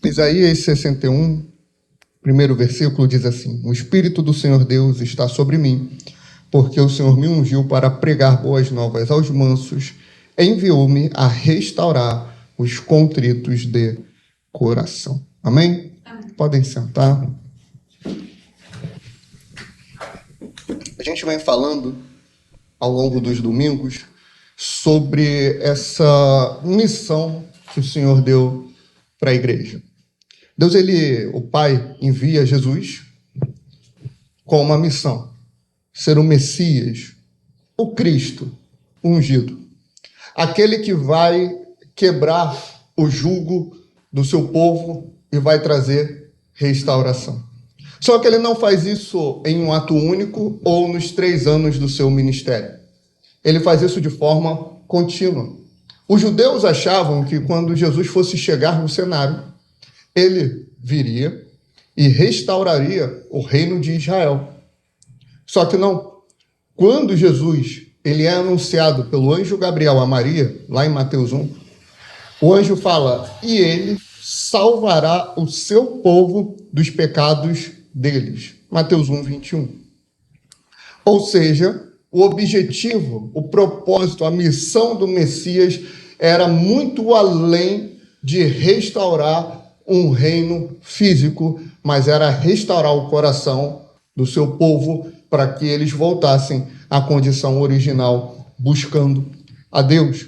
Isaías 61, primeiro versículo, diz assim: O Espírito do Senhor Deus está sobre mim, porque o Senhor me ungiu para pregar boas novas aos mansos, enviou-me a restaurar os contritos de coração. Amém? Amém. Podem sentar. A gente vem falando ao longo dos domingos sobre essa missão que o Senhor deu para a igreja. Deus, o Pai, envia Jesus com uma missão: ser o Messias, o Cristo ungido, aquele que vai quebrar o jugo do seu povo e vai trazer restauração. Só que ele não faz isso em um ato único ou nos 3 anos do seu ministério. Ele faz isso de forma contínua. Os judeus achavam que quando Jesus fosse chegar no cenário, ele viria e restauraria o reino de Israel. Só que não. Quando Jesus ele é anunciado pelo anjo Gabriel a Maria, lá em Mateus 1, o anjo fala: e ele salvará o seu povo dos pecados deles. Mateus 1, 21. Ou seja, o objetivo, o propósito, a missão do Messias era muito além de restaurar um reino físico, mas era restaurar o coração do seu povo para que eles voltassem à condição original, buscando a Deus.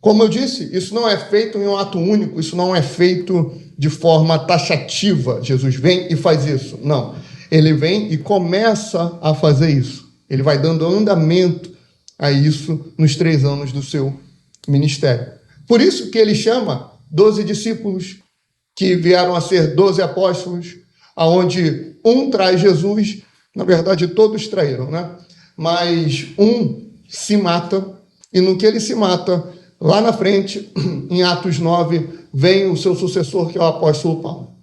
Como eu disse, isso não é feito em um ato único, isso não é feito de forma taxativa. Jesus vem e faz isso. Não. Ele vem e começa a fazer isso. Ele vai dando andamento a isso nos 3 anos do seu ministério. Por isso que ele chama 12 discípulos, que vieram a ser 12 apóstolos, aonde um traz Jesus. Na verdade, todos traíram, né? Mas um se mata, e no que ele se mata, lá na frente, em Atos 9, vem o seu sucessor, que é o apóstolo Paulo.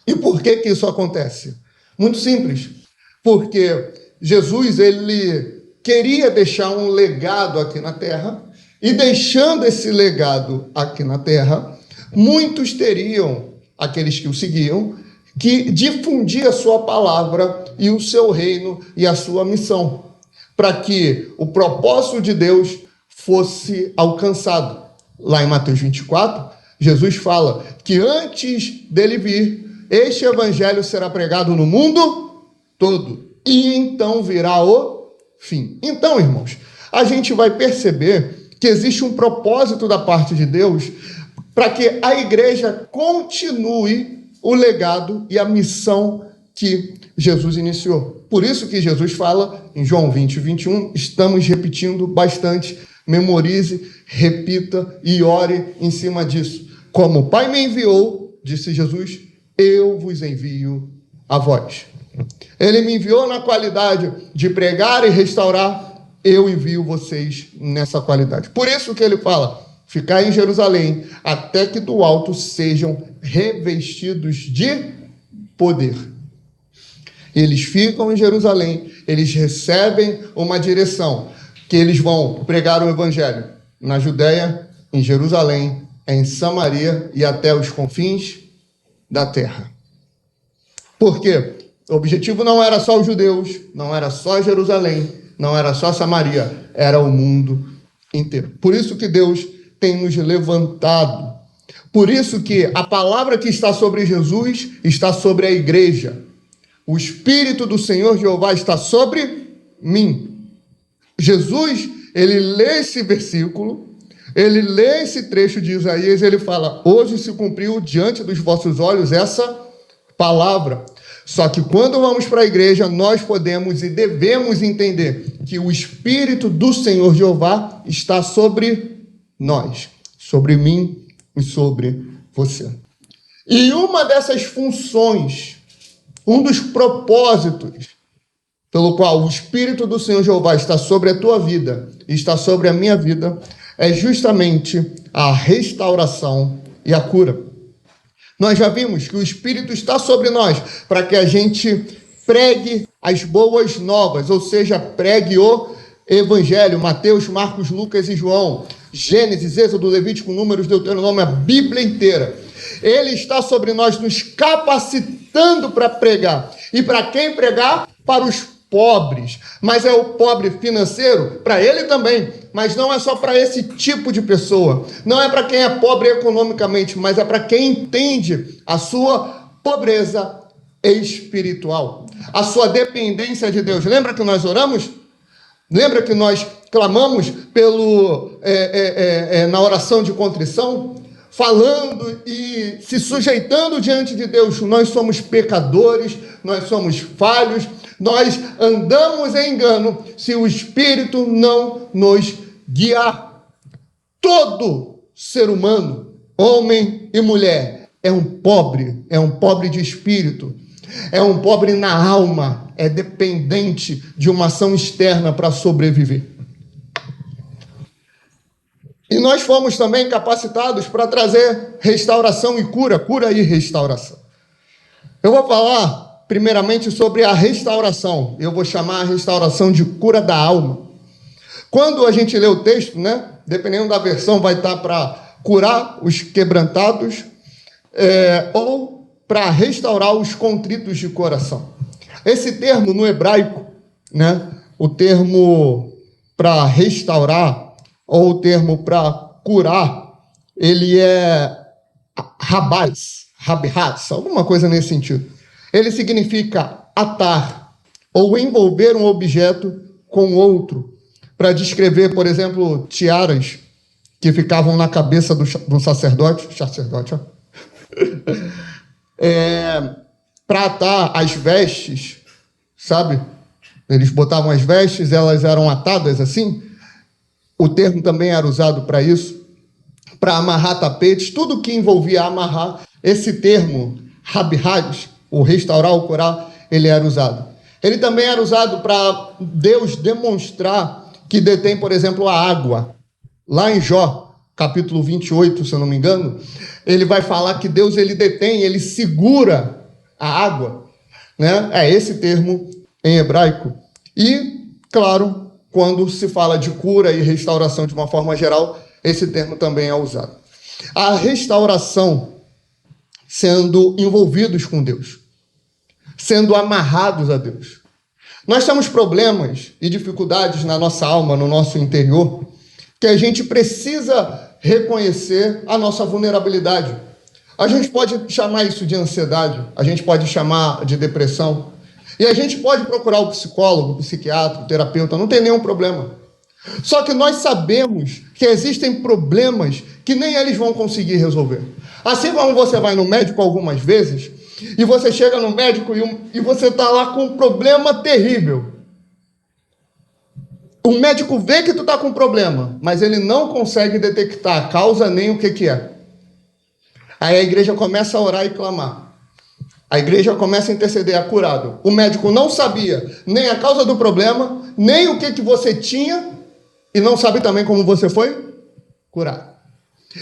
E por que que isso acontece? Muito simples. Porque Jesus, ele queria deixar um legado aqui na terra, e deixando esse legado aqui na terra, muitos teriam, aqueles que o seguiam, que difundir a sua palavra e o seu reino e a sua missão, para que o propósito de Deus fosse alcançado. Lá em Mateus 24, Jesus fala que antes dele vir, este evangelho será pregado no mundo todo, e então virá o fim. Então, irmãos, a gente vai perceber que existe um propósito da parte de Deus para que a igreja continue o legado e a missão que Jesus iniciou. Por isso que Jesus fala em João 20, 21, estamos repetindo bastante, memorize, repita e ore em cima disso. Como o Pai me enviou, disse Jesus, eu vos envio a vós. Ele me enviou na qualidade de pregar e restaurar, eu envio vocês nessa qualidade. Por isso que ele fala: ficai em Jerusalém, até que do alto sejam revestidos de poder. Eles ficam em Jerusalém, eles recebem uma direção, que eles vão pregar o evangelho na Judéia, em Jerusalém, em Samaria e até os confins da terra. Por quê? O objetivo não era só os judeus, não era só Jerusalém, não era só Samaria, era o mundo inteiro. Por isso que Deus tem nos levantado. Por isso que a palavra que está sobre Jesus está sobre a igreja. O Espírito do Senhor Jeová está sobre mim. Jesus, ele lê esse versículo, ele lê esse trecho de Isaías, ele fala: hoje se cumpriu diante dos vossos olhos essa palavra. Só que quando vamos para a igreja, nós podemos e devemos entender que o Espírito do Senhor Jeová está sobre nós, sobre mim e sobre você. E uma dessas funções, um dos propósitos pelo qual o Espírito do Senhor Jeová está sobre a tua vida e está sobre a minha vida, é justamente a restauração e a cura. Nós já vimos que o Espírito está sobre nós para que a gente pregue as boas novas, ou seja, pregue o Evangelho, Mateus, Marcos, Lucas e João, Gênesis, Êxodo, Levítico, Números, Deuteronômio, a Bíblia inteira. Ele está sobre nós, nos capacitando para pregar. E para quem pregar? Para os pobres. Mas é o pobre financeiro? Para ele também. Mas não é só para esse tipo de pessoa. Não é para quem é pobre economicamente, mas é para quem entende a sua pobreza espiritual, a sua dependência de Deus. Lembra que nós oramos? Lembra que nós clamamos na oração de contrição? Falando e se sujeitando diante de Deus. Nós somos pecadores, nós somos falhos, nós andamos em engano se o Espírito não nos guiar. Todo ser humano, homem e mulher, é um pobre de espírito, é um pobre na alma, é dependente de uma ação externa para sobreviver. E nós fomos também capacitados para trazer restauração e cura e restauração. Eu vou falar primeiramente sobre a restauração. Eu vou chamar a restauração de cura da alma. Quando a gente lê o texto, né, dependendo da versão, vai estar para curar os quebrantados ou para restaurar os contritos de coração. Esse termo no hebraico, né, o termo para restaurar ou o termo para curar, ele é rabaz, alguma coisa nesse sentido. Ele significa atar ou envolver um objeto com outro, para descrever, por exemplo, tiaras que ficavam na cabeça do sacerdote, ó. Para atar as vestes, sabe? Eles botavam as vestes, elas eram atadas assim. O termo também era usado para isso, para amarrar tapetes, tudo que envolvia amarrar. Esse termo, rabihad, o restaurar, o curar, ele era usado. Ele também era usado para Deus demonstrar que detém, por exemplo, a água. Lá em Jó, capítulo 28, se eu não me engano, ele vai falar que Deus ele detém, ele segura a água, né? É esse termo em hebraico. E, claro, quando se fala de cura e restauração de uma forma geral, esse termo também é usado. A restauração sendo envolvidos com Deus, sendo amarrados a Deus. Nós temos problemas e dificuldades na nossa alma, no nosso interior, que a gente precisa reconhecer a nossa vulnerabilidade. A gente pode chamar isso de ansiedade, a gente pode chamar de depressão, e a gente pode procurar o psicólogo, o psiquiatra, o terapeuta, não tem nenhum problema. Só que nós sabemos que existem problemas que nem eles vão conseguir resolver. Assim como você vai no médico algumas vezes, e você chega no médico e você está lá com um problema terrível. O médico vê que tu está com um problema, mas ele não consegue detectar a causa nem o que é. Aí a igreja começa a orar e clamar. A igreja começa a interceder, a curado. O médico não sabia nem a causa do problema, nem o que você tinha, e não sabe também como você foi curado.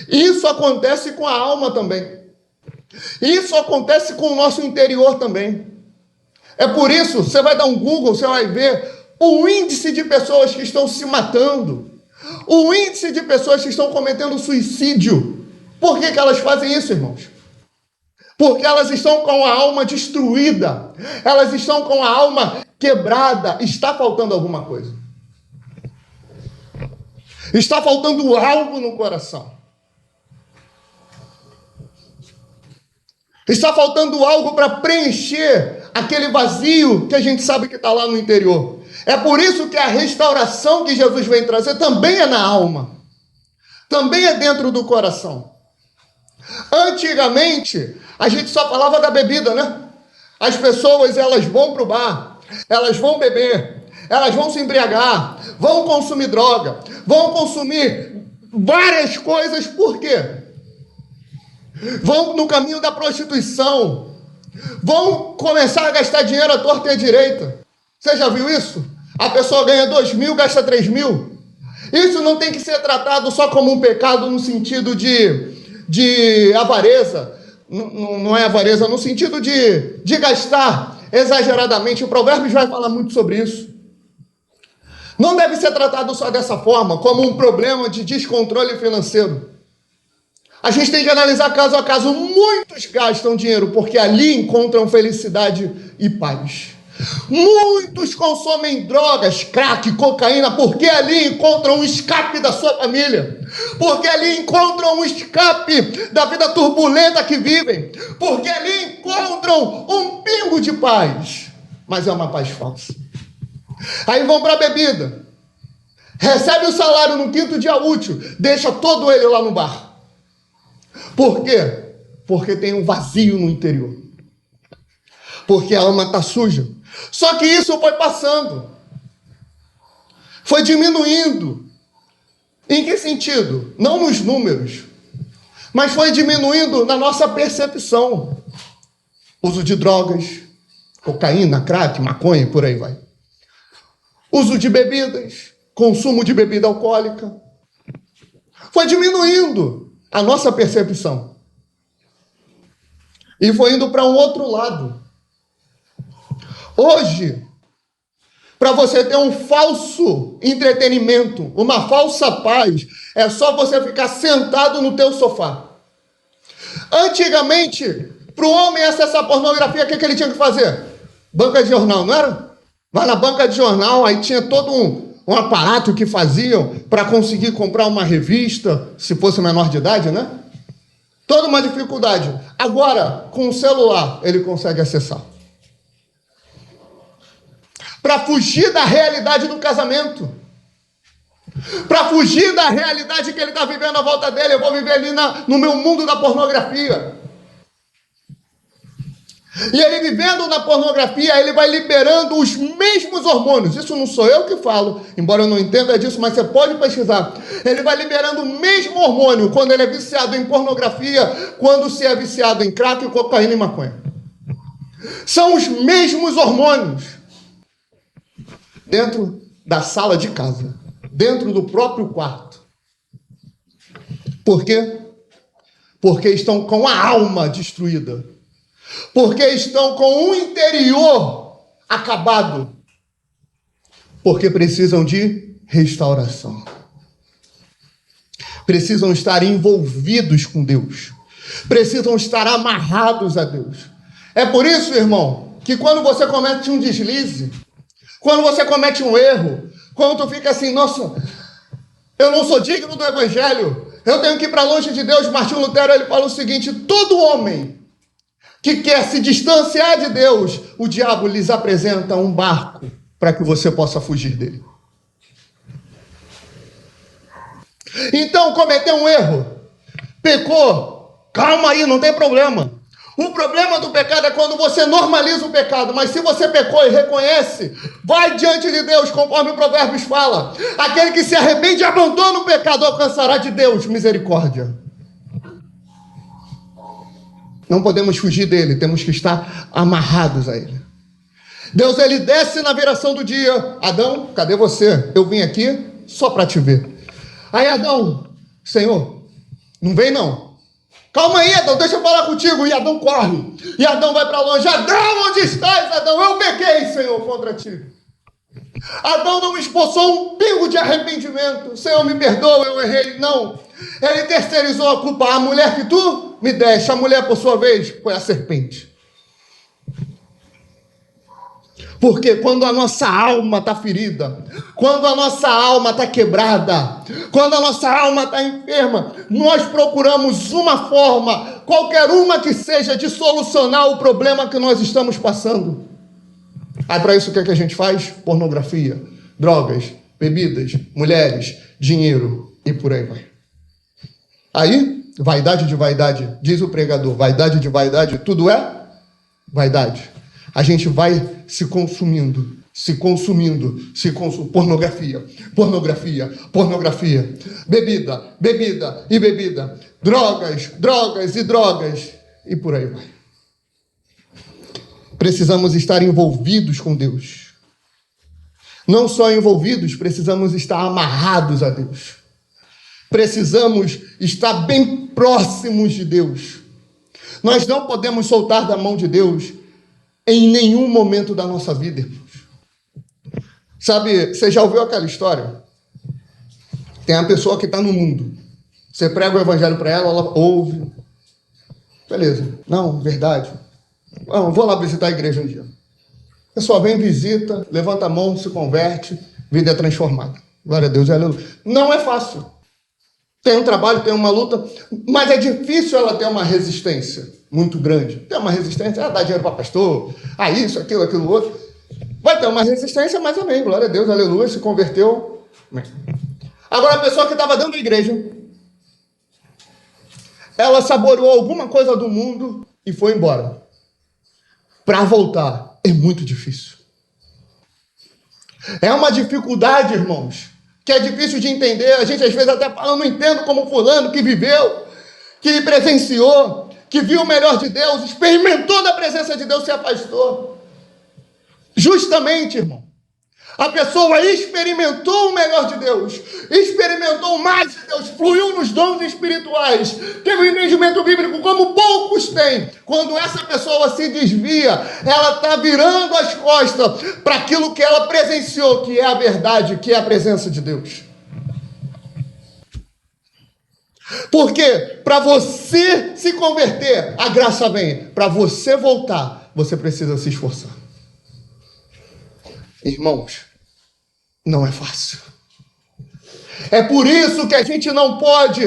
Isso acontece com a alma também. Isso acontece com o nosso interior também. É por isso, você vai dar um Google, você vai ver o índice de pessoas que estão se matando, o índice de pessoas que estão cometendo suicídio. Por que elas fazem isso, irmãos? Porque elas estão com a alma destruída, elas estão com a alma quebrada. Está faltando alguma coisa. Está faltando algo no coração. Está faltando algo para preencher aquele vazio que a gente sabe que está lá no interior. É por isso que a restauração que Jesus vem trazer também é na alma. Também é dentro do coração. Antigamente, a gente só falava da bebida, né? As pessoas, elas vão para o bar, elas vão beber, elas vão se embriagar, vão consumir droga, vão consumir várias coisas. Por quê? Vão no caminho da prostituição, vão começar a gastar dinheiro à torta e à direita. Você já viu isso? A pessoa ganha 2.000, gasta 3.000. Isso não tem que ser tratado só como um pecado no sentido de avareza. Não é avareza no sentido de gastar exageradamente. O Provérbios vai falar muito sobre isso. Não deve ser tratado só dessa forma, como um problema de descontrole financeiro. A gente tem que analisar caso a caso. Muitos gastam dinheiro porque ali encontram felicidade e paz. Muitos consomem drogas, crack, cocaína, porque ali encontram um escape da sua família, porque ali encontram um escape da vida turbulenta que vivem, porque ali encontram um pingo de paz, mas é uma paz falsa. Aí vão para a bebida, recebe o salário no quinto dia útil, deixa todo ele lá no bar. Por quê? Porque tem um vazio no interior, porque a alma está suja. Só que isso foi passando, foi diminuindo. Em que sentido? Não nos números, mas foi diminuindo na nossa percepção. Uso de drogas, cocaína, crack, maconha, por aí vai. Uso de bebidas, consumo de bebida alcoólica. Foi diminuindo a nossa percepção. E foi indo para um outro lado. Hoje, para você ter um falso entretenimento, uma falsa paz, é só você ficar sentado no teu sofá. Antigamente, para o homem acessar a pornografia, o que ele tinha que fazer? Banca de jornal, não era? Vai na banca de jornal, aí tinha todo um aparato que faziam para conseguir comprar uma revista, se fosse menor de idade, né? Toda uma dificuldade. Agora, com o celular, ele consegue acessar. Para fugir da realidade do casamento, para fugir da realidade que ele está vivendo à volta dele, eu vou viver ali no meu mundo da pornografia. E ele vivendo na pornografia, ele vai liberando os mesmos hormônios. Isso não sou eu que falo, embora eu não entenda disso, mas você pode pesquisar. Ele vai liberando o mesmo hormônio quando ele é viciado em pornografia, quando se é viciado em crack, cocaína e maconha. São os mesmos hormônios. Dentro da sala de casa, dentro do próprio quarto. Por quê? Porque estão com a alma destruída. Porque estão com o interior acabado. Porque precisam de restauração. Precisam estar envolvidos com Deus. Precisam estar amarrados a Deus. É por isso, irmão, que quando você comete um deslize, quando você comete um erro, quando tu fica assim, nossa, eu não sou digno do evangelho, eu tenho que ir para longe de Deus. Martinho Lutero, ele fala o seguinte: todo homem que quer se distanciar de Deus, o diabo lhes apresenta um barco para que você possa fugir dele. Então, cometeu um erro, pecou, calma aí, não tem problema. O problema do pecado é quando você normaliza o pecado, mas se você pecou e reconhece, vai diante de Deus, conforme o Provérbios fala. Aquele que se arrepende e abandona o pecado alcançará de Deus misericórdia. Não podemos fugir dele, temos que estar amarrados a ele. Deus, ele desce na viração do dia. Adão, cadê você? Eu vim aqui só para te ver. Aí Adão, Senhor, não vem não. Calma aí, Adão, deixa eu falar contigo. E Adão corre. E Adão vai para longe. Adão, onde estás, Adão? Eu pequei, Senhor, contra ti. Adão não esboçou um pingo de arrependimento. Senhor, me perdoa, eu errei. Não. Ele terceirizou a culpa. A mulher que tu me deste, a mulher, por sua vez, foi a serpente. Porque quando a nossa alma está ferida, quando a nossa alma está quebrada, quando a nossa alma está enferma, nós procuramos uma forma, qualquer uma que seja, de solucionar o problema que nós estamos passando. Aí para isso o que é que a gente faz? Pornografia, drogas, bebidas, mulheres, dinheiro e por aí vai. Aí, vaidade de vaidade, diz o pregador, vaidade de vaidade, tudo é vaidade. A gente vai se consumindo, pornografia, bebida e bebida, drogas e por aí vai. Precisamos estar envolvidos com Deus. Não só envolvidos, precisamos estar amarrados a Deus. Precisamos estar bem próximos de Deus. Nós não podemos soltar da mão de Deus em nenhum momento da nossa vida, irmãos. Sabe, você já ouviu aquela história? Tem uma pessoa que está no mundo. Você prega o evangelho para ela, ela ouve. Beleza. Não, verdade. Não, vou lá visitar a igreja um dia. A pessoa vem, visita, levanta a mão, se converte, vida é transformada. Glória a Deus, aleluia. Não é fácil. Tem um trabalho, tem uma luta, mas é difícil ela ter uma resistência muito grande. Tem uma resistência, dá dinheiro para pastor, isso, aquilo outro. Vai ter uma resistência, mas amém, glória a Deus, aleluia, se converteu. Amém. Agora, a pessoa que estava dentro da igreja, ela saboreou alguma coisa do mundo e foi embora. Para voltar, é muito difícil. É uma dificuldade, irmãos, que é difícil de entender. A gente às vezes até fala, eu não entendo como fulano que viveu, que presenciou, que viu o melhor de Deus, experimentou da presença de Deus, se afastou. Justamente, irmão, a pessoa experimentou o melhor de Deus, experimentou mais de Deus, fluiu nos dons espirituais, teve um entendimento bíblico como poucos têm. Quando essa pessoa se desvia, ela está virando as costas para aquilo que ela presenciou, que é a verdade, que é a presença de Deus. Porque para você se converter, a graça vem. Para você voltar, você precisa se esforçar. Irmãos, não é fácil. É por isso que a gente não pode,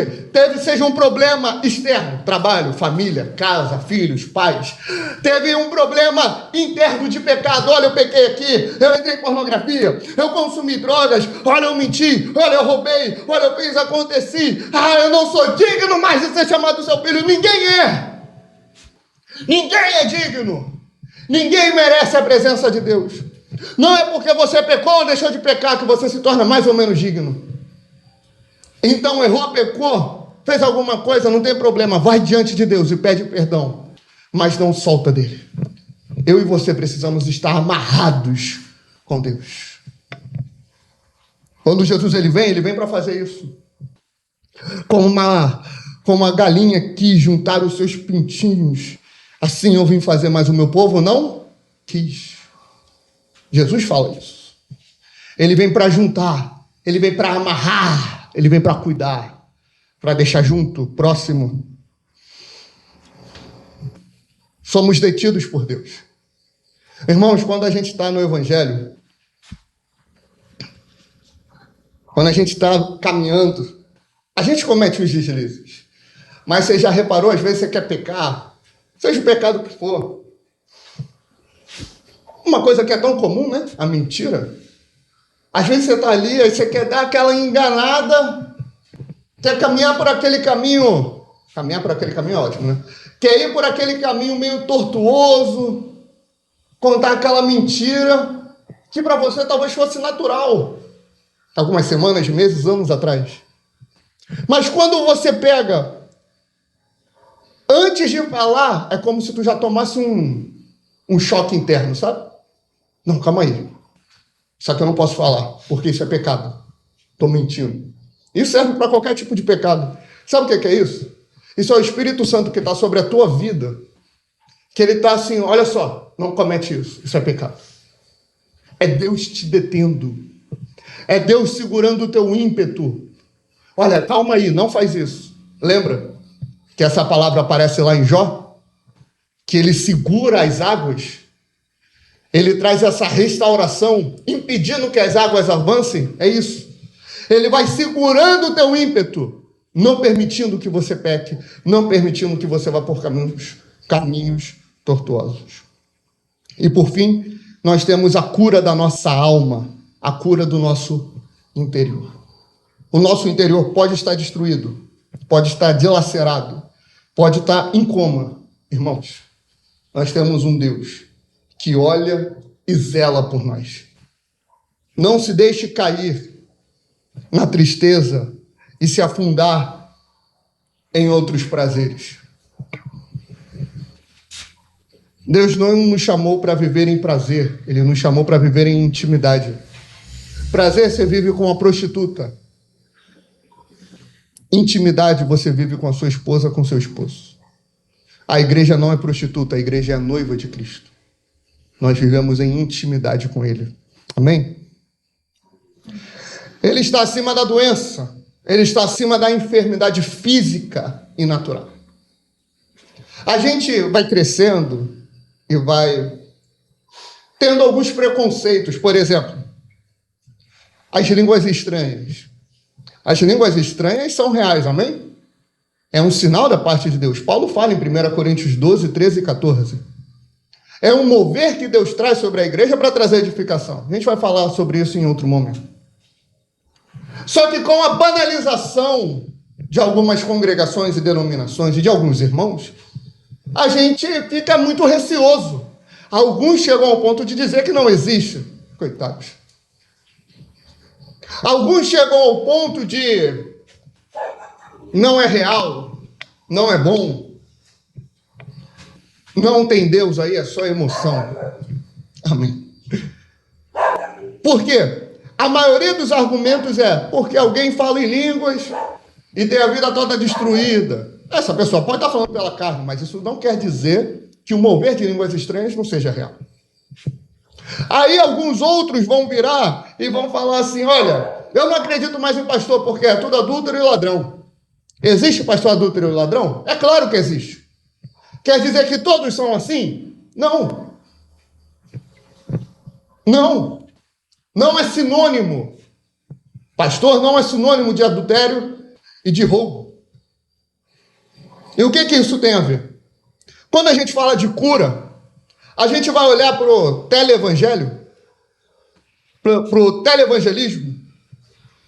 seja um problema externo, trabalho, família, casa, filhos, pais. Teve um problema interno de pecado. Olha, eu pequei aqui, eu entrei em pornografia, eu consumi drogas, olha, eu menti, olha, eu roubei, olha, eu fiz, aconteci. Eu não sou digno mais de ser chamado seu filho. Ninguém é. Ninguém é digno. Ninguém merece a presença de Deus. Não é porque você pecou ou deixou de pecar que você se torna mais ou menos digno. Então errou, pecou, fez alguma coisa, não tem problema, vai diante de Deus e pede perdão, mas não solta dele. Eu e você precisamos estar amarrados com Deus. Quando Jesus ele vem para fazer isso. Como uma galinha quis juntar os seus pintinhos, assim eu vim fazer, mas o meu povo não quis. Jesus fala isso. Ele vem para juntar, ele vem para amarrar, ele vem para cuidar, para deixar junto, próximo. Somos detidos por Deus. Irmãos, quando a gente está no Evangelho, quando a gente está caminhando, a gente comete os deslizes. Mas você já reparou, às vezes você quer pecar, seja o pecado que for. Uma coisa que é tão comum, né? A mentira. Às vezes você está ali, aí você quer dar aquela enganada, quer caminhar por aquele caminho. Caminhar por aquele caminho é ótimo, né? Quer ir por aquele caminho meio tortuoso, contar aquela mentira, que para você talvez fosse natural. Algumas semanas, meses, anos atrás. Mas quando você pega, antes de falar, é como se tu já tomasse um choque interno, sabe? Não, calma aí. Isso aqui eu não posso falar, porque isso é pecado. Estou mentindo. Isso serve para qualquer tipo de pecado. Sabe o que é isso? Isso é o Espírito Santo que está sobre a tua vida. Que ele está assim, olha só, não comete isso. Isso é pecado. É Deus te detendo. É Deus segurando o teu ímpeto. Olha, calma aí, não faz isso. Lembra que essa palavra aparece lá em Jó? Que ele segura as águas. Ele traz essa restauração, impedindo que as águas avancem. É isso. Ele vai segurando o teu ímpeto, não permitindo que você peque, não permitindo que você vá por caminhos tortuosos. E por fim, nós temos a cura da nossa alma, a cura do nosso interior. O nosso interior pode estar destruído, pode estar dilacerado, pode estar em coma. Irmãos, nós temos um Deus que olha e zela por nós. Não se deixe cair na tristeza e se afundar em outros prazeres. Deus não nos chamou para viver em prazer, Ele nos chamou para viver em intimidade. Prazer você vive com uma prostituta. Intimidade você vive com a sua esposa, com seu esposo. A igreja não é prostituta, a igreja é a noiva de Cristo. Nós vivemos em intimidade com Ele. Amém? Ele está acima da doença. Ele está acima da enfermidade física e natural. A gente vai crescendo e vai tendo alguns preconceitos. Por exemplo, as línguas estranhas. As línguas estranhas são reais, amém? É um sinal da parte de Deus. Paulo fala em 1 Coríntios 12, 13 e 14. É um mover que Deus traz sobre a igreja para trazer edificação. A gente vai falar sobre isso em outro momento. Só que com a banalização de algumas congregações e denominações e de alguns irmãos, a gente fica muito receoso. Alguns chegam ao ponto de dizer que não existe. Coitados. Alguns chegam ao ponto de não é real, não é bom, não tem Deus aí, é só emoção. Amém. Por quê? A maioria dos argumentos é porque alguém fala em línguas e tem a vida toda destruída. Essa pessoa pode estar falando pela carne, mas isso não quer dizer que o mover de línguas estranhas não seja real. Aí alguns outros vão virar e vão falar assim, olha, eu não acredito mais em pastor porque é tudo adúltero e ladrão. Existe pastor adúltero e ladrão? É claro que existe. Quer dizer que todos são assim? Não. Não. Não é sinônimo. Pastor não é sinônimo de adultério e de roubo. E o que isso tem a ver? Quando a gente fala de cura, a gente vai olhar para o teleevangelho, para o teleevangelismo,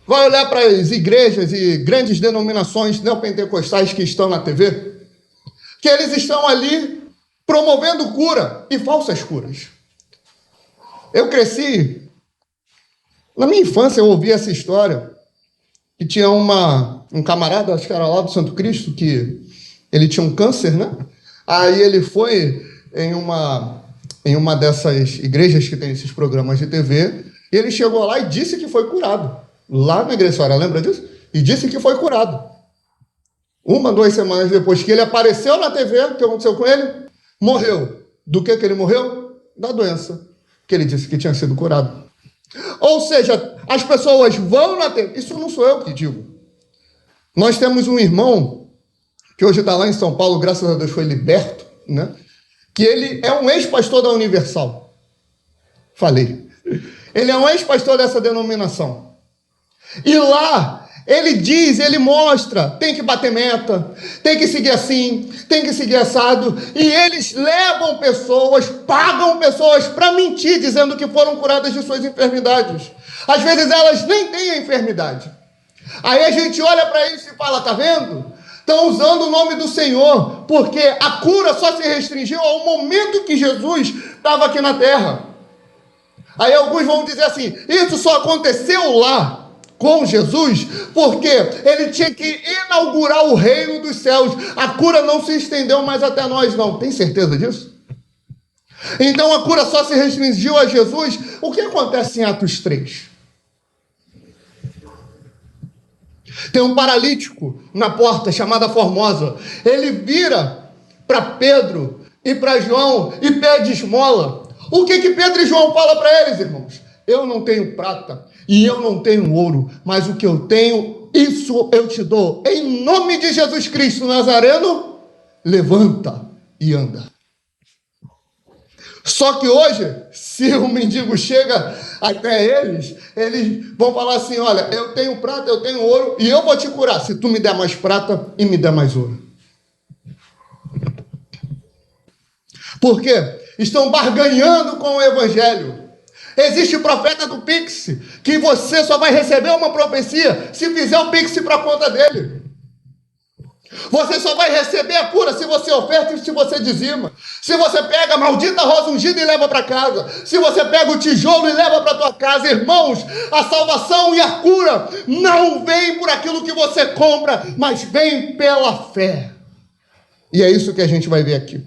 vai olhar para as igrejas e grandes denominações neopentecostais que estão na TV, que eles estão ali promovendo cura e falsas curas. Eu cresci, na minha infância eu ouvi essa história, que tinha um camarada, acho que era lá do Santo Cristo, que ele tinha um câncer, né? Aí ele foi em uma dessas igrejas que tem esses programas de TV, e ele chegou lá e disse que foi curado. Lá na igreja, lembra disso? E disse que foi curado. 2 semanas depois que ele apareceu na TV, o que aconteceu com ele? Morreu. Do que ele morreu? Da doença, que ele disse que tinha sido curado. Ou seja, as pessoas vão na TV. Isso não sou eu que digo. Nós temos um irmão que hoje está lá em São Paulo, graças a Deus foi liberto, né? Que ele é um ex-pastor da Universal. Falei. Ele é um ex-pastor dessa denominação. E lá, ele diz, ele mostra, tem que bater meta, tem que seguir assim, tem que seguir assado. E eles levam pessoas, pagam pessoas para mentir, dizendo que foram curadas de suas enfermidades. Às vezes elas nem têm a enfermidade. Aí a gente olha para isso e fala, tá vendo? Estão usando o nome do Senhor, porque a cura só se restringiu ao momento que Jesus estava aqui na terra. Aí alguns vão dizer assim, isso só aconteceu lá com Jesus, porque ele tinha que inaugurar o reino dos céus. A cura não se estendeu mais até nós, não. Tem certeza disso? Então a cura só se restringiu a Jesus. O que acontece em Atos 3? Tem um paralítico na porta, chamada Formosa. Ele vira para Pedro e para João e pede esmola. O que Pedro e João falam para eles, irmãos? Eu não tenho prata e eu não tenho ouro, mas o que eu tenho, isso eu te dou. Em nome de Jesus Cristo Nazareno, levanta e anda. Só que hoje, se o mendigo chega até eles vão falar assim, olha, eu tenho prata, eu tenho ouro, e eu vou te curar, se tu me der mais prata e me der mais ouro. Por quê? Estão barganhando com o evangelho. Existe o profeta do Pix, que você só vai receber uma profecia se fizer o Pix para a conta dele. Você só vai receber a cura se você oferta e se você dizima. Se você pega a maldita rosa ungida e leva para casa. Se você pega o tijolo e leva para tua casa. Irmãos, a salvação e a cura não vem por aquilo que você compra, mas vem pela fé. E é isso que a gente vai ver aqui.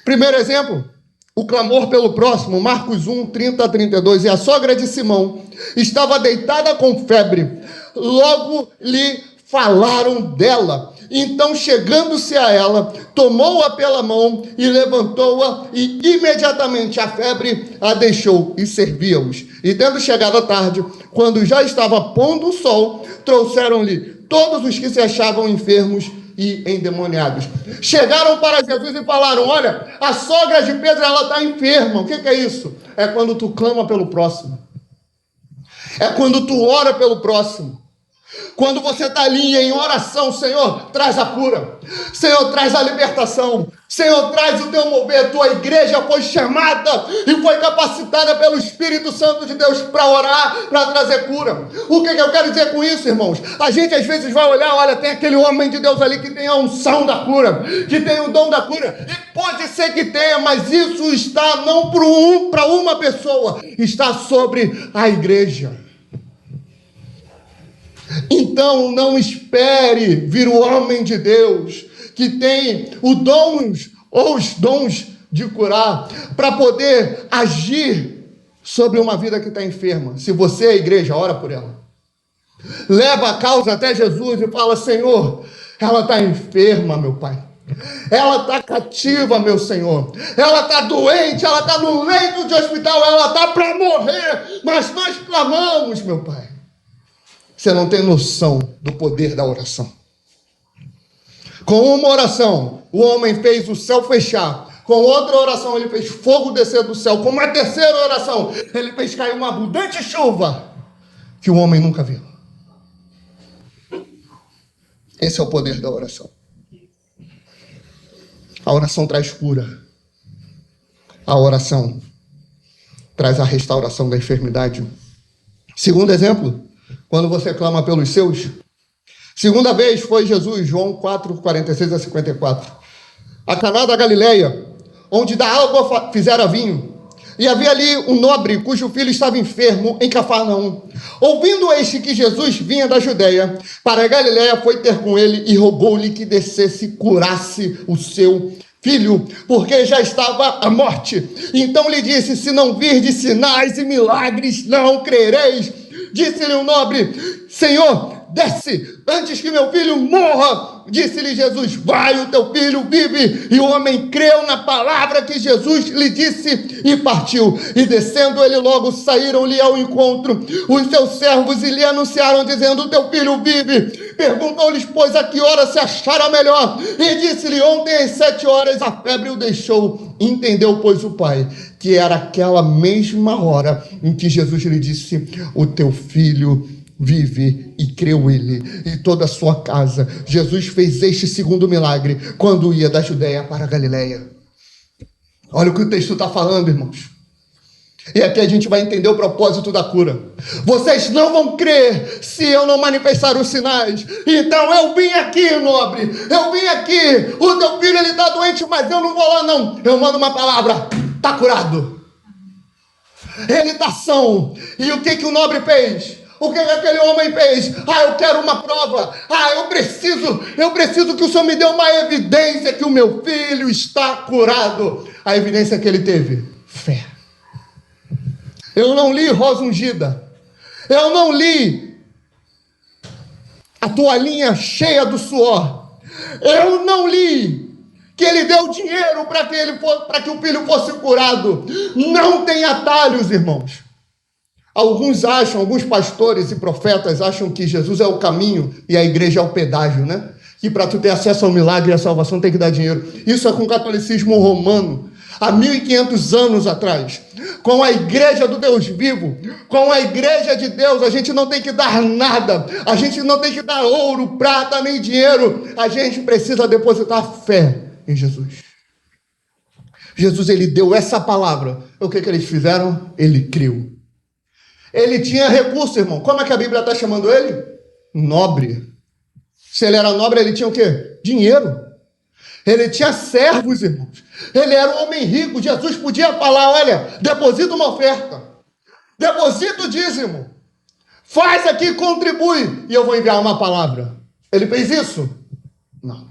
Primeiro exemplo, o clamor pelo próximo, Marcos 1, 30 a 32. E a sogra de Simão estava deitada com febre. Logo lhe falaram dela Então, chegando-se a ela, tomou-a pela mão e levantou-a, e imediatamente a febre a deixou, e servia-os. E tendo chegado a tarde, quando já estava pondo o sol, trouxeram-lhe todos os que se achavam enfermos e endemoniados. Chegaram para Jesus e falaram: olha, a sogra de Pedro, ela está enferma. O que é isso? É quando tu clama pelo próximo. É quando tu ora pelo próximo. Quando você está ali em oração, Senhor, traz a cura. Senhor, traz a libertação. Senhor, traz o teu mover. Tua igreja foi chamada e foi capacitada pelo Espírito Santo de Deus para orar, para trazer cura. O que eu quero dizer com isso, irmãos? A gente às vezes vai olhar, olha, tem aquele homem de Deus ali que tem a unção da cura, que tem o dom da cura. E pode ser que tenha, mas isso está não para uma pessoa, está sobre a igreja. Então não espere vir o homem de Deus que tem os dons de curar para poder agir sobre uma vida que está enferma. Se você é a igreja, ora por ela. Leva a causa até Jesus e fala: Senhor, ela está enferma, meu Pai. Ela está cativa, meu Senhor. Ela está doente, ela está no leito de hospital, ela está para morrer. Mas nós clamamos, meu Pai. Você não tem noção do poder da oração. Com uma oração, o homem fez o céu fechar. Com outra oração, ele fez fogo descer do céu. Com uma terceira oração, ele fez cair uma abundante chuva que o homem nunca viu. Esse é o poder da oração. A oração traz cura. A oração traz a restauração da enfermidade. Segundo exemplo, quando você clama pelos seus. Segunda vez foi Jesus, João 4, 46 a 54. A Caná da Galileia, onde da água fizera vinho. E havia ali um nobre cujo filho estava enfermo em Cafarnaum. Ouvindo este que Jesus vinha da Judeia para a Galileia, foi ter com ele e rogou-lhe que descesse e curasse o seu filho, porque já estava à morte. Então lhe disse: se não virdes sinais e milagres, não crereis. Disse-lhe o nobre: Senhor, desce, antes que meu filho morra. Disse-lhe Jesus: vai, o teu filho vive. E o homem creu na palavra que Jesus lhe disse e partiu. E descendo ele logo, saíram-lhe ao encontro os seus servos e lhe anunciaram, dizendo: o teu filho vive. Perguntou-lhes, pois, a que hora se achara melhor. E disse-lhe: ontem às 7 horas a febre o deixou. Entendeu, pois, o pai que era aquela mesma hora em que Jesus lhe disse: o teu filho vive, e creu ele e toda a sua casa. Jesus fez este segundo milagre quando ia da Judeia para a Galileia. Olha o que o texto está falando, irmãos. E aqui a gente vai entender o propósito da cura. Vocês não vão crer se eu não manifestar os sinais. Então eu vim aqui, nobre. Eu vim aqui. O teu filho, ele está doente, mas eu não vou lá não. Eu mando uma palavra: está curado. Ele está são. E o que o nobre fez? O que aquele homem fez? Eu quero uma prova. Eu preciso que o Senhor me dê uma evidência que o meu filho está curado. A evidência que ele teve: fé. Eu não li rosa ungida. Eu não li a toalhinha cheia do suor. Eu não li que ele deu dinheiro para que o filho fosse curado. Não tem atalhos, irmãos. Alguns pastores e profetas acham que Jesus é o caminho e a igreja é o pedágio, né? Que para tu ter acesso ao milagre e à salvação tem que dar dinheiro. Isso é com o catolicismo romano, há 1500 anos atrás. Com a igreja do Deus vivo, com a igreja de Deus, a gente não tem que dar nada. A gente não tem que dar ouro, prata, nem dinheiro. A gente precisa depositar fé em Jesus. Jesus, ele deu essa palavra. O que eles fizeram? Ele creu. Ele tinha recurso, irmão. Como é que a Bíblia está chamando ele? Nobre. Se ele era nobre, ele tinha o quê? Dinheiro. Ele tinha servos, irmãos. Ele era um homem rico. Jesus podia falar: olha, deposita uma oferta. Deposita o dízimo. Faz aqui, contribui. E eu vou enviar uma palavra. Ele fez isso? Não.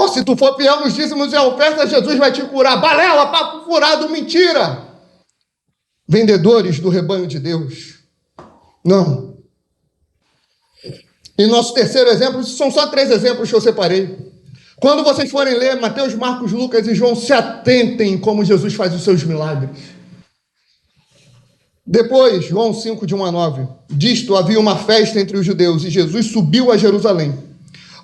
Se tu for fiel nos dízimos e a oferta, Jesus vai te curar. Balela, papo furado, mentira. Vendedores do rebanho de Deus. Não. E nosso terceiro exemplo, são só 3 exemplos que eu separei. Quando vocês forem ler Mateus, Marcos, Lucas e João, se atentem como Jesus faz os seus milagres. Depois, João 5, de 1 a 9. Disto havia uma festa entre os judeus e Jesus subiu a Jerusalém.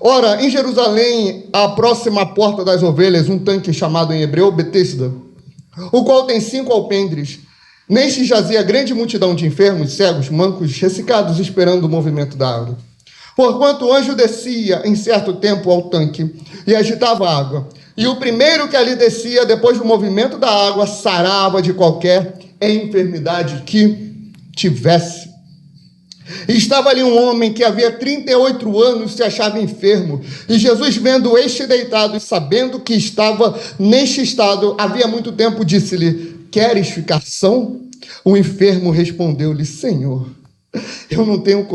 Ora, em Jerusalém, à próxima porta das ovelhas, um tanque chamado em hebreu Betesda, o qual tem 5 alpendres. Neste jazia grande multidão de enfermos, cegos, mancos, ressecados, esperando o movimento da água. Porquanto o anjo descia em certo tempo ao tanque e agitava a água. E o primeiro que ali descia, depois do movimento da água, sarava de qualquer enfermidade que tivesse. E estava ali um homem que havia 38 anos se achava enfermo. E Jesus, vendo este deitado e sabendo que estava neste estado, havia muito tempo, disse-lhe: queres ficar são? O enfermo respondeu-lhe: Senhor, eu não tenho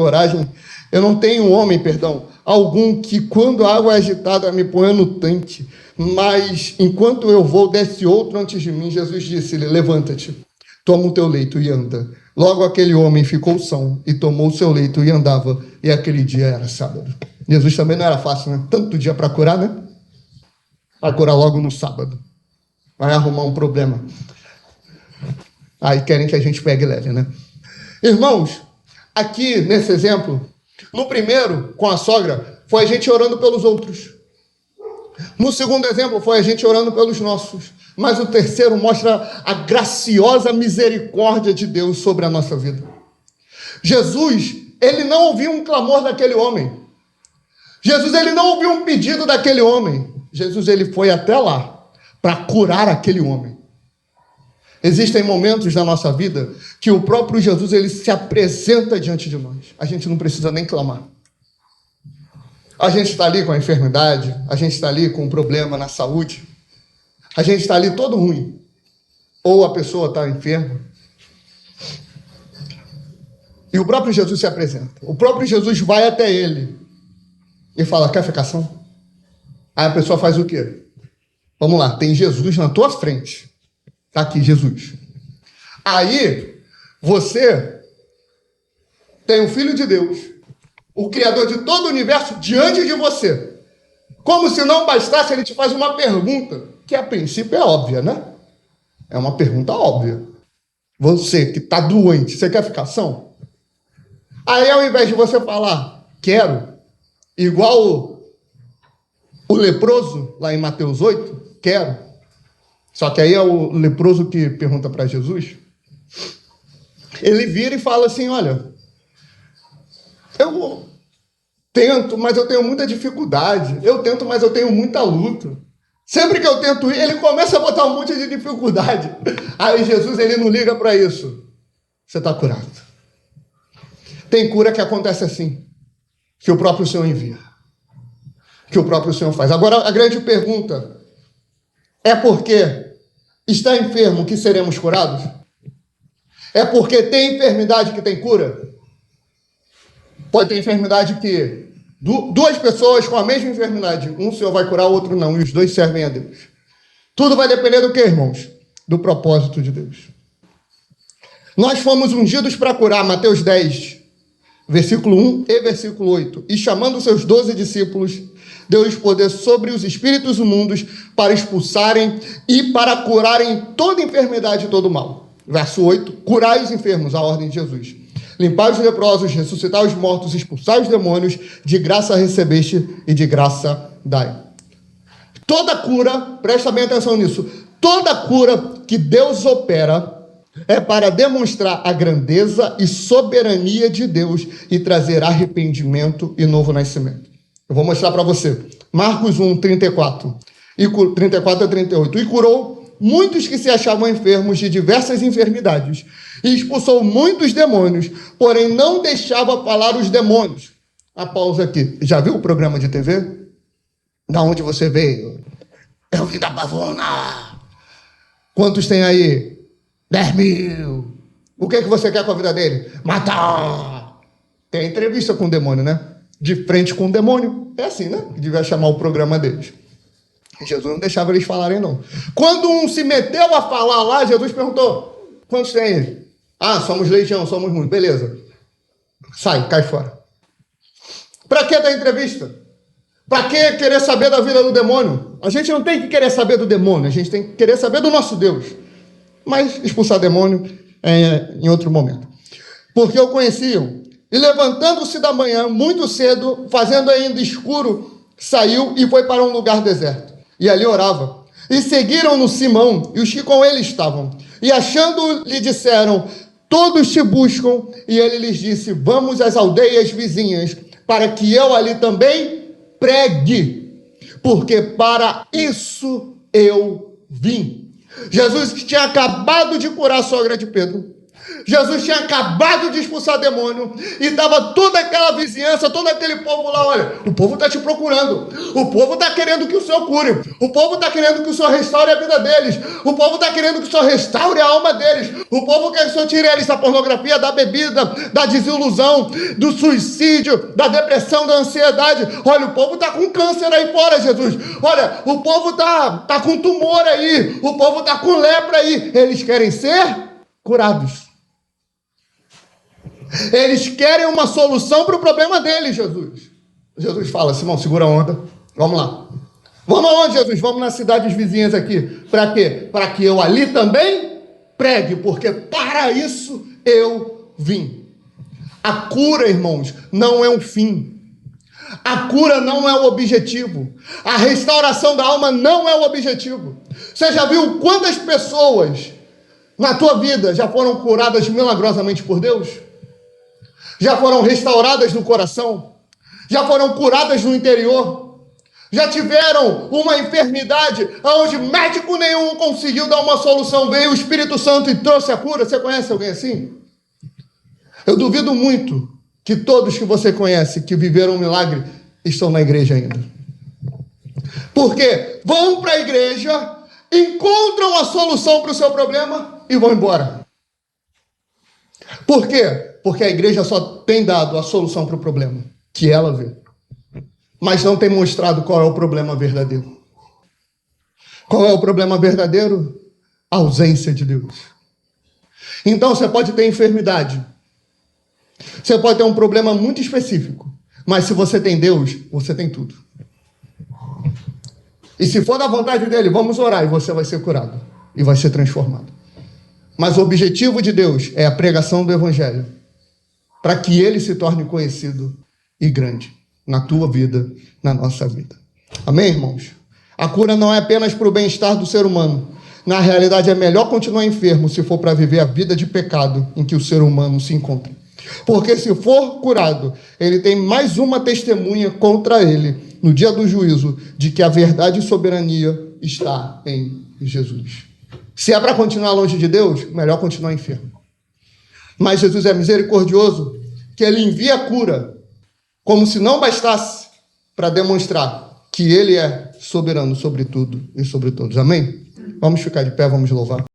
algum que quando a água é agitada me ponha no tanque. Mas enquanto eu vou, desce outro antes de mim. Jesus disse-lhe: levanta-te, toma o teu leito e anda. Logo aquele homem ficou são e tomou o seu leito e andava. E aquele dia era sábado. Jesus também não era fácil, né? Tanto dia para curar, né? Vai curar logo no sábado. Vai arrumar um problema. Aí querem que a gente pegue leve, né? Irmãos, aqui nesse exemplo, no primeiro, com a sogra, foi a gente orando pelos outros. No segundo exemplo, foi a gente orando pelos nossos. Mas o terceiro mostra a graciosa misericórdia de Deus sobre a nossa vida. Jesus, ele não ouviu um clamor daquele homem. Jesus, ele não ouviu um pedido daquele homem. Jesus, ele foi até lá para curar aquele homem. Existem momentos na nossa vida que o próprio Jesus, ele se apresenta diante de nós. A gente não precisa nem clamar. A gente está ali com a enfermidade, a gente está ali com um problema na saúde, a gente está ali todo ruim. Ou a pessoa está enferma. E o próprio Jesus se apresenta. O próprio Jesus vai até ele e fala: quer ficar são? Aí a pessoa faz o quê? Vamos lá, tem Jesus na tua frente. Está aqui Jesus. Aí você tem o Filho de Deus, o Criador de todo o universo, diante de você. Como se não bastasse, ele te faz uma pergunta, que a princípio é óbvia, né? É uma pergunta óbvia. Você que está doente, você quer ficar são? Aí, ao invés de você falar, quero, igual o leproso, lá em Mateus 8, quero. Só que aí é o leproso que pergunta para Jesus. Ele vira e fala assim: olha, eu tento, mas eu tenho muita dificuldade. Eu tento, mas eu tenho muita luta. Sempre que eu tento ir, ele começa a botar um monte de dificuldade. Aí Jesus, ele não liga para isso. Você está curado. Tem cura que acontece assim, que o próprio Senhor envia, que o próprio Senhor faz. Agora, a grande pergunta é: porque está enfermo que seremos curados? É porque tem enfermidade que tem cura? Pode ter enfermidade que duas pessoas com a mesma enfermidade, um o Senhor vai curar, o outro não, e os dois servem a Deus. Tudo vai depender do que, irmãos? Do propósito de Deus. Nós fomos ungidos para curar, Mateus 10, versículo 1 e versículo 8. E chamando seus 12 discípulos, deu-lhes poder sobre os espíritos imundos para expulsarem e para curarem toda enfermidade e todo mal. Verso 8, curai os enfermos, a ordem de Jesus. Limpar os leprosos, ressuscitar os mortos, expulsar os demônios, de graça recebeste e de graça dai. Toda cura, presta bem atenção nisso, toda cura que Deus opera é para demonstrar a grandeza e soberania de Deus e trazer arrependimento e novo nascimento. Eu vou mostrar para você. Marcos 1, 34. 34 a 38. E curou muitos que se achavam enfermos de diversas enfermidades, e expulsou muitos demônios, porém não deixava falar os demônios. A pausa aqui. Já viu o programa de TV? Da onde você veio? Eu vim da Pavuna. Quantos tem aí? 10 mil. O que você quer com a vida dele? Matar. Tem entrevista com o demônio, né? De frente com o demônio. É assim, né? Que devia chamar o programa deles. Jesus não deixava eles falarem, não. Quando um se meteu a falar lá, Jesus perguntou: quantos tem aí? Ah, somos legião, somos muitos. Beleza. Sai, cai fora. Para que dar entrevista? Para que querer saber da vida do demônio? A gente não tem que querer saber do demônio, a gente tem que querer saber do nosso Deus. Mas expulsar demônio é em outro momento. Porque o conheciam. E levantando-se da manhã, muito cedo, fazendo ainda escuro, saiu e foi para um lugar deserto. E ali orava. E seguiram-no Simão e os que com ele estavam. E achando, lhe disseram: todos te buscam. E ele lhes disse: vamos às aldeias vizinhas, para que eu ali também pregue, porque para isso eu vim. Jesus tinha acabado de curar a sogra de Pedro. Jesus tinha acabado de expulsar demônio e estava toda aquela vizinhança, todo aquele povo lá, olha, o povo está te procurando, o povo está querendo que o Senhor cure, o povo está querendo que o Senhor restaure a vida deles, o povo está querendo que o Senhor restaure a alma deles, o povo quer que o Senhor tire eles da pornografia, da bebida, da desilusão, do suicídio, da depressão, da ansiedade. Olha, o povo está com câncer aí fora, Jesus. Olha, o povo tá com tumor aí, o povo está com lepra aí. Eles querem ser curados. Eles querem uma solução para o problema deles, Jesus. Jesus fala: Simão, segura a onda. Vamos lá. Vamos aonde, Jesus? Vamos nas cidades vizinhas aqui. Para quê? Para que eu ali também pregue, porque para isso eu vim. A cura, irmãos, não é um fim. A cura não é o objetivo. A restauração da alma não é o objetivo. Você já viu quantas pessoas na tua vida já foram curadas milagrosamente por Deus? Já foram restauradas no coração? Já foram curadas no interior? Já tiveram uma enfermidade onde médico nenhum conseguiu dar uma solução, veio o Espírito Santo e trouxe a cura? Você conhece alguém assim? Eu duvido muito que todos que você conhece que viveram um milagre estão na igreja ainda. Porque vão para a igreja, encontram a solução para o seu problema e vão embora. Por quê? Porque a igreja só tem dado a solução para o problema, que ela vê. Mas não tem mostrado qual é o problema verdadeiro. Qual é o problema verdadeiro? A ausência de Deus. Então você pode ter enfermidade. Você pode ter um problema muito específico. Mas se você tem Deus, você tem tudo. E se for da vontade dele, vamos orar e você vai ser curado. E vai ser transformado. Mas o objetivo de Deus é a pregação do Evangelho, para que ele se torne conhecido e grande na tua vida, na nossa vida. Amém, irmãos? A cura não é apenas para o bem-estar do ser humano. Na realidade, é melhor continuar enfermo se for para viver a vida de pecado em que o ser humano se encontra. Porque se for curado, ele tem mais uma testemunha contra ele no dia do juízo de que a verdade e soberania está em Jesus. Se é para continuar longe de Deus, melhor continuar enfermo. Mas Jesus é misericordioso, que ele envia a cura, como se não bastasse, para demonstrar que ele é soberano sobre tudo e sobre todos. Amém? Vamos ficar de pé, vamos louvar.